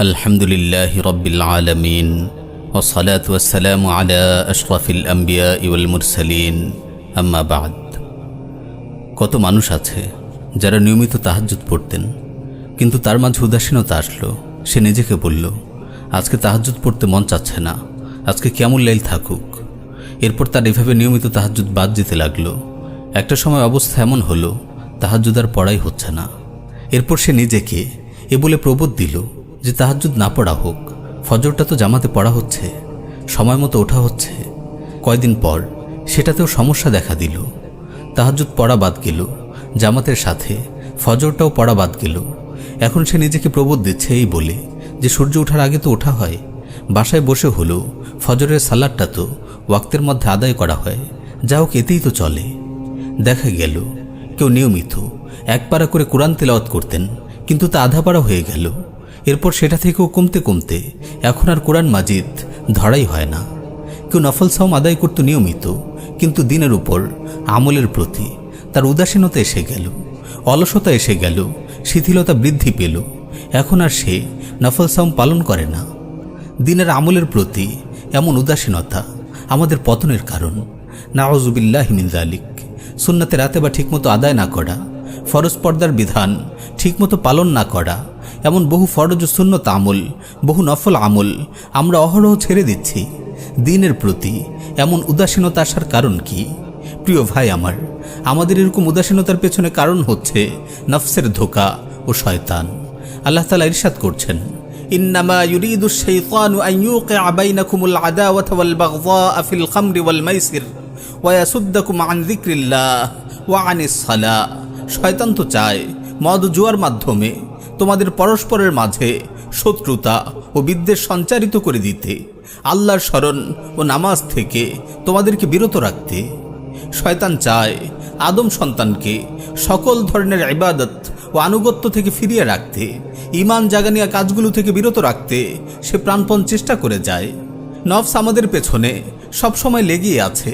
আলহামদুলিল্লাহি রাব্বিল আলামিন ওয়াসসালাতু ওয়াসসালামু আলা আশরাফিল আম্বিয়াই ওয়াল মুরসালিন আম্মা বা'দ। কত মানুষ আছে যারা নিয়মিত তাহাজ্জুদ পড়তেন, কিন্তু তার মাঝে উদাসীনতা আসলো। সে নিজেকে বলল, আজকে তাহাজ্জুদ পড়তে মন চাচ্ছে না, আজকে কিয়ামুল লাইল থাকুক। এরপর তার এভাবে নিয়মিত তাহাজ্জুদ বাদ যেতে লাগলো। একটা সময় অবস্থা এমন হলো, তাহাজ্জুদ আর পড়াই হচ্ছে না। এরপর সে নিজেকে এ বলে প্রবোধ দিল যে তাহাজ্জুদ না পড়া হোক, ফজরটা তো জামাতে পড়া হচ্ছে, সময় মতো ওঠা হচ্ছে। কয়দিন পর সেটাতেও সমস্যা দেখা দিল। তাহাজ্জুদ পড়া বাদ গেল, জামাতের সাথে ফজরটাও পড়া বাদ গেল। এখন সে নিজেকে প্রবোধ দিচ্ছে এই বলে যে সূর্য ওঠার আগে তো ওঠা হয়, বাসায় বসে হলো ফজরের সালাদটা তো ওয়াক্তের মধ্যে আদায় করা হয়, যা হোক এতেই তো চলে। দেখা গেল কেউ নিয়মিত এক পারা করে কোরআন তেলাওয়াত করতেন, কিন্তু তা আধা পারা হয়ে গেল। এরপর সেটা থেকেও কমতে কমতে এখন আর কোরআন মাজিদ ধরাই হয় না। কেউ নফল সাওম আদায় করত নিয়মিত, কিন্তু দিনের উপর আমলের প্রতি তার উদাসীনতা এসে গেল, অলসতা এসে গেল, শিথিলতা বৃদ্ধি পেল। এখন আর সে নফল সাওম পালন করে না। দিনের আমলের প্রতি এমন উদাসীনতা আমাদের পতনের কারণ। নাউযুবিল্লাহি মিন যালিক। সুন্নাতে রাতে বা ঠিকমতো আদায় না করা, ফরজ পর্দার বিধান ঠিকমতো পালন না করা, এমন বহু ফরজ ও সুন্নত আমল, বহু নফল আমল আমরা অহরহ ছেড়ে দিচ্ছি। দিনের প্রতি এমন উদাসীনতা আসার কারণ কি? প্রিয় ভাই আমার, আমাদের এরকম উদাসীনতার পেছনে কারণ হচ্ছে নফসের ধোঁকা ও শয়তান। আল্লাহ তাআলা ইরশাদ করছেন, ইন্নামা ইউরিদুশ শাইতানু আন ইউকিআ বাইনাকুমুল আদাওয়াতা ওয়াল বাগযাআ ফিল খামরি ওয়াল মাইসির ওয়া ইয়াসুদ্দাকুম আন যিকরিল্লাহ ওয়া আনিস সালাহ। শয়তান তো চায় মদ জুয়ার মাধ্যমে তোমাদের পরস্পরের মাঝে শত্রুতা ও বিদ্বেষ সঞ্চারিত করে দিতে, আল্লাহর স্মরণ ও নামাজ থেকে তোমাদেরকে বিরত রাখতে। শয়তান চায় আদম সন্তানকে সকল ধরনের ইবাদত ও আনুগত্য থেকে ফিরিয়ে রাখতে, ঈমান জাগানিয়া কাজগুলো থেকে বিরত রাখতে সে প্রাণপণ চেষ্টা করে যায়। নফস আমাদের পেছনে সবসময় লেগেই আছে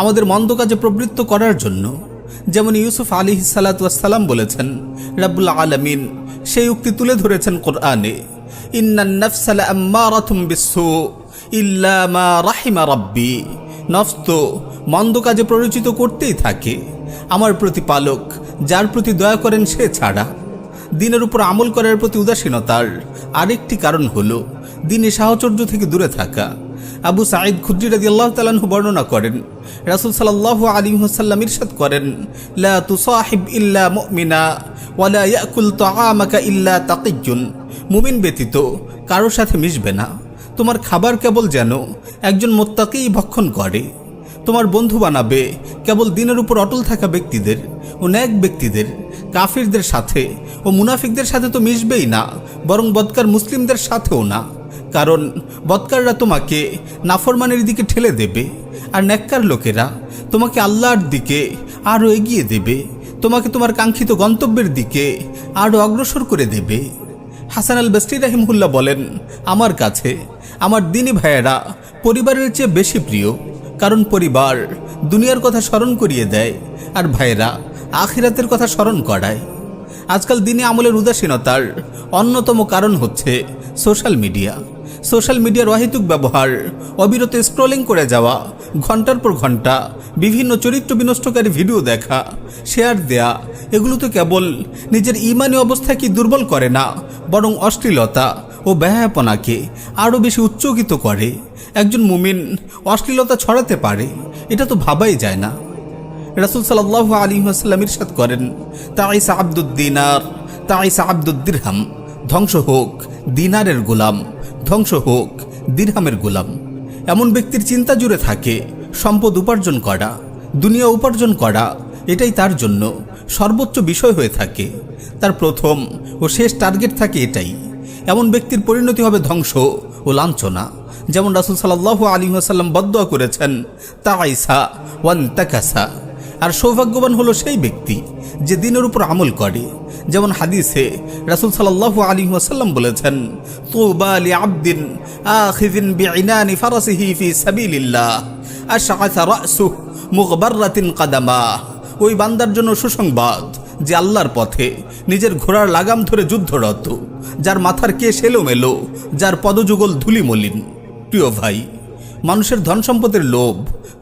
আমাদের মন্দ কাজে প্রবৃত্ত করার জন্য। যেমন ইউসুফ আলাইহিস সালাতু ওয়াস সালাম বলেছেন, রাব্বুল আলামিন সেই উক্তি তুলে ধরেছেন কোরআনে, ইন্নান নাফসা লাআম্মারাতুম বিসসু ইল্লা মা রাহিমা রাব্বি। নফস তো মন্দ কাজে প্ররোচিত করতেই থাকে, আমার প্রতিপালক যার প্রতি দয়া করেন সে ছাড়া। দিনের উপর আমল করার প্রতি উদাসীনতার আরেকটি কারণ হলো দিনে সাহচর্য থেকে দূরে থাকা। আবু সাঈদ খুদরি রাদিয়াল্লাহু তাআলা আনহু বর্ণনা করেন, রাসূল সাল্লাল্লাহু আলাইহি ওয়াসাল্লাম ইরশাদ করেন, লা তুসাহিব ইল্লা মুমিনা ওয়া লা ইয়াকুল তাআমাকা ইল্লা তাকিয়্যুন। মুমিন ব্যতীত কারোর সাথে মিশবে না, তোমার খাবার কেবল যেন একজন মুত্তাকী ভক্ষণ করে। তোমার বন্ধু বানাবে কেবল দিনের উপর অটল থাকা ব্যক্তিদের ও নেক ব্যক্তিদের। কাফিরদের সাথে ও মুনাফিকদের সাথে তো মিশবেই না, বরং বদকার মুসলিমদের সাথেও না, কারণ বদকাররা তোমাকে নাফরমানের দিকে ঠেলে দেবে, আর নেককার লোকেরা তোমাকে আল্লাহর দিকে আরও এগিয়ে দেবে, তোমাকে তোমার কাঙ্ক্ষিত গন্তব্যের দিকে আরও অগ্রসর করে দেবে। হাসান আল বসরি রাহিমাহুল্লাহ বলেন, আমার কাছে আমার দিনী ভাইয়েরা পরিবারের চেয়ে বেশি প্রিয়, কারণ পরিবার দুনিয়ার কথা স্মরণ করিয়ে দেয়, আর ভাইয়েরা আখিরাতের কথা স্মরণ করায়। আজকাল দিনে আমলের উদাসীনতার অন্যতম কারণ হচ্ছে সোশ্যাল মিডিয়া। সোশ্যাল মিডিয়ার অহেতুক ব্যবহার, অবিরত স্ক্রলিং করে যাওয়া, ঘন্টার পর ঘন্টা বিভিন্ন চরিত্র বিনষ্টকারী ভিডিও দেখা, শেয়ার দেয়া, এগুলো তো কেবল নিজের ঈমানি অবস্থাকে দুর্বল করে না, বরং অশ্লীলতা ও বেহায়াপনাকে আরও বেশি উচ্চকিত করে। একজন মুমিন অশ্লীলতা ছড়াতে পারে, এটা তো ভাবাই যায় না। রাসূল সাল্লাল্লাহু আলাইহি ওয়াসাল্লাম ইরশাদ করেন, তাইসা আব্দুদ দিনার তাইসা আব্দুদ দিরহাম। ধ্বংস হোক দিনারের গোলাম, ধ্বংস হোক দিরহামের গোলাম। এমন ব্যক্তির চিন্তা জুড়ে থাকে সম্পদ উপার্জন করা, দুনিয়া উপার্জন করা, এটাই তার জন্য সর্বোচ্চ বিষয় হয়ে থাকে। তার প্রথম ও শেষ টার্গেট থাকে এটাই। এমন ব্যক্তির পরিণতি হবে ধ্বংস ও লাঞ্ছনা। যেমন রাসূল সাল্লাল্লাহু আলাইহি ওয়াসাল্লাম বদদুয়া করেছেন, তাইসা ওয়ান্তাকাসা। আর সৌভাগ্যবান হলো সেই ব্যক্তি যে দিনের উপর আমল করে। যেমন হাদিসে রাসূল সাল্লাল্লাহু আলাইহি ওয়াসাল্লাম বলেছেন, তুবা লিআবদিন আখিযিন বিইনানি ফারাসিহি ফি সাবিলিল্লাহ আশআসা রাসুহু মুগবাররাতিন কাদামা। ওই বান্দার জন্য সুসংবাদ যে আল্লাহর পথে নিজের ঘোড়ার লাগাম ধরে যুদ্ধরত, যার মাথার কেশ এলোমেলো, যার পদযুগল ধুলিমলিন। প্রিয় ভাই, মানুষের ধন সম্পদের লোভ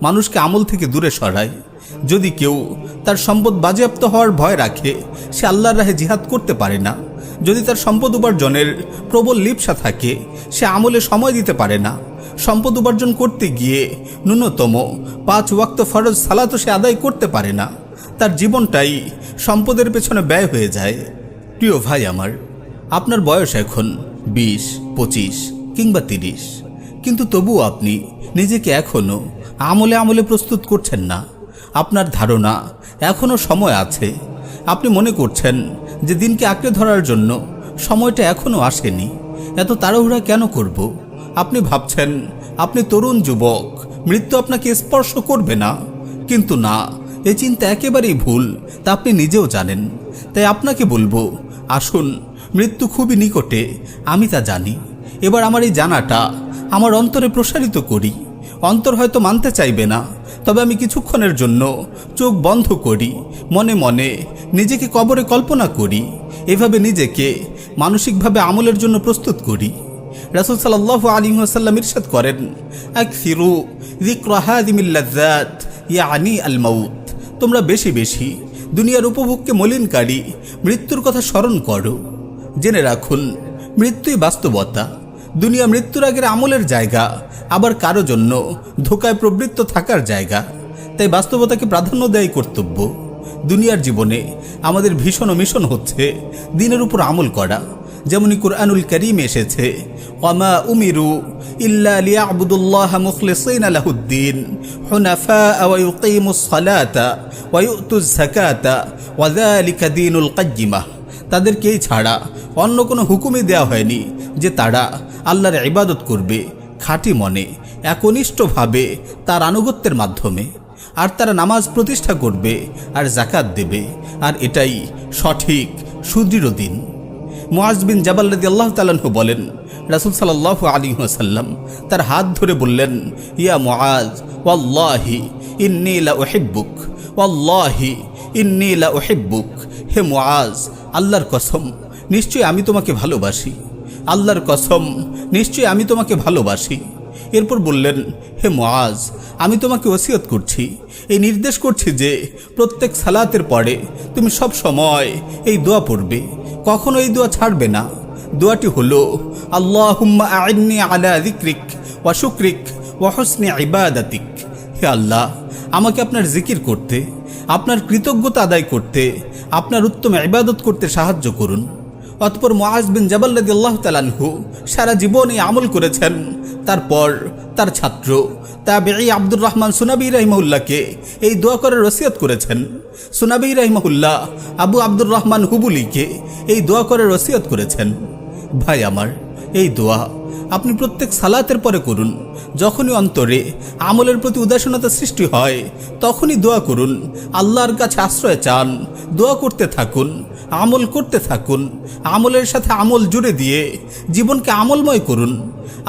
মানুষকে আমল থেকে দূরে সরায়। যদি কেউ তার সম্পদ বাজেয়াপ্ত হওয়ার ভয় রাখে, সে আল্লাহর রাহে জিহাদ করতে পারে না। যদি তার সম্পদ উপার্জনের প্রবল লিপ্সা থাকে, সে আমলে সময় দিতে পারে না। সম্পদ উপার্জন করতে গিয়ে ন্যূনতম 5 ওয়াক্ত ফরজ সালাতও সে আদায় করতে পারে না। তার জীবনটাই সম্পদের পেছনে ব্যয় হয়ে যায়। প্রিয় ভাই আমার, আপনার বয়স এখন 20, 25 কিংবা 30, কিন্তু তবুও আপনি নিজেকে এখনও আমলে আমলে প্রস্তুত করছেন না। আপনার ধারণা এখনও সময় আছে। আপনি মনে করছেন যে দিনকে আঁকড়ে ধরার জন্য সময়টা এখনও আসেনি। এত তাড়াহুড়া কেন করব? আপনি ভাবছেন আপনি তরুণ যুবক, মৃত্যু আপনাকে স্পর্শ করবে না। কিন্তু না, এই চিন্তা একেবারেই ভুল, তা আপনি নিজেও জানেন। তাই আপনাকে বলবো, আসুন, মৃত্যু খুবই নিকটে, আমি তা জানি। এবার আমার এই জানাটা আমার অন্তরে প্রসারিত করি। অন্তর হয়তো মানতে চাইবে না, তবে আমি কিছুক্ষণের জন্য চোখ বন্ধ করি, মনে মনে নিজেকে কবরে কল্পনা করি। এভাবে নিজেকে মানসিকভাবে আমলের জন্য প্রস্তুত করি। রাসূল সাল্লাল্লাহু আলাইহি ওয়াসাল্লাম ইরশাদ করেন, আকসিরু যিকরা হাযিমিল লাযযাত ইয়ানি আল মাউত। তোমরা বেশি বেশি দুনিয়ার উপভোগকে মলিনকারী মৃত্যুর কথা স্মরণ করো। জেনে রাখুন, মৃত্যুই বাস্তবতা। দুনিয়া মৃত্যুর আগের আমলের জায়গা, আবার কারো জন্য ধোকায় প্রবৃত্ত থাকার জায়গা। তাই বাস্তবতাকে প্রাধান্য দেয় কর্তব্য। দুনিয়ার জীবনে আমাদের ভীষণ মিশন হচ্ছে দিনের উপর আমল করা। যেমনি কুরআনুল কারীমে এসেছে, ওয়ামা উমিরু ইল্লা লিয়াবুদুল্লাহা মুখলিসিনা লাহুদ্দিন হুনাফা ওয়া ইউকিমুস সালাতা ওয়া ইউতুজ যাকাতা ওয়া যালিকা দীনুল কাইয়্যিমাহ। তাদেরকে এই ছাড়া অন্য কোনো হুকুমই দেওয়া হয়নি যে তারা আল্লাহর ইবাদত করবে খাঁটি মনে, একনিষ্ঠভাবে, তার আনুগত্যের মাধ্যমে। আর তারা নামাজ প্রতিষ্ঠা করবে আর যাকাত দেবে, আর এটাই সঠিক সুদৃঢ় দিন। মুআজ বিন জাবাল রাদিয়াল্লাহু তাআলা আনহু বলেন, রাসূল সাল্লাল্লাহু আলাইহি ওয়াসাল্লাম তার হাত ধরে বললেন, ইয়া মুআজ, ওয়াল্লাহি ইন্নী লা উহিব্বুক, ওয়াল্লাহি ইন্নী লা উহিব্বুক। হে মুআজ, আল্লাহর কসম, নিশ্চয়ই আমি তোমাকে ভালোবাসি। আল্লাহর কসম, নিশ্চয়ই আমি তোমাকে ভালোবাসি। এরপর বললেন, হে মুআজ, আমি তোমাকে ওসিয়ত করছি, এই নির্দেশ করছি যে প্রত্যেক সালাতের পরে তুমি সব সময় এই দোয়া পড়বে, কখনো এই দোয়া ছাড়বে না। দোয়াটি হলো, আল্লাহুম্মা আইন্নি আলা যিকরিক ওয়া শুকরিক ওয়া হুসনি ইবাদাতিক। হে আল্লাহ, আমাকে আপনার জিকির করতে, আপনার কৃতজ্ঞতা আদায় করতে, আপনার উত্তম ইবাদত করতে সাহায্য করুন। অতঃপর মুআজ বিন জাবাল রাদিয়াল্লাহু তাআলা আনহু সারা জীবন এই আমল করেছেন। তারপর তার ছাত্র তাবেঈ আব্দুর রহমান সুনাবি রাহিমাহুল্লাহকে এই দোয়া করার ওসিয়ত করেছেন। সুনাবি রাহিমাহুল্লাহ আবু আব্দুর রহমান হুবুলিকে এই দোয়া করার ওসিয়ত করেছেন। ভাই আমার, এই দোয়া আপনি প্রত্যেক সালাতের পরে করুন। যখনই অন্তরে আমলের প্রতি উদাসীনতা সৃষ্টি হয়, তখনই দোয়া করুন, আল্লাহর কাছে আশ্রয় চান, দোয়া করতে থাকুন, আমল করতে থাকুন। আমলের সাথে আমল জুড়ে দিয়ে জীবনকে আমলময় করুন।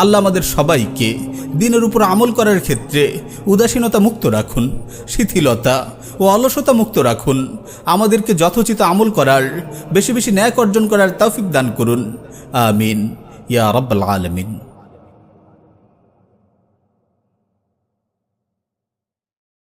আল্লাহ আমাদের সবাইকে দিনের উপর আমল করার ক্ষেত্রে উদাসীনতা মুক্ত রাখুন, শিথিলতা ও অলসতা মুক্ত রাখুন। আমাদেরকে যথোচিত আমল করার, বেশি বেশি ন্যাক অর্জন করার তৌফিক দান করুন। আমিন ইয়া রাব্বাল আলামিন।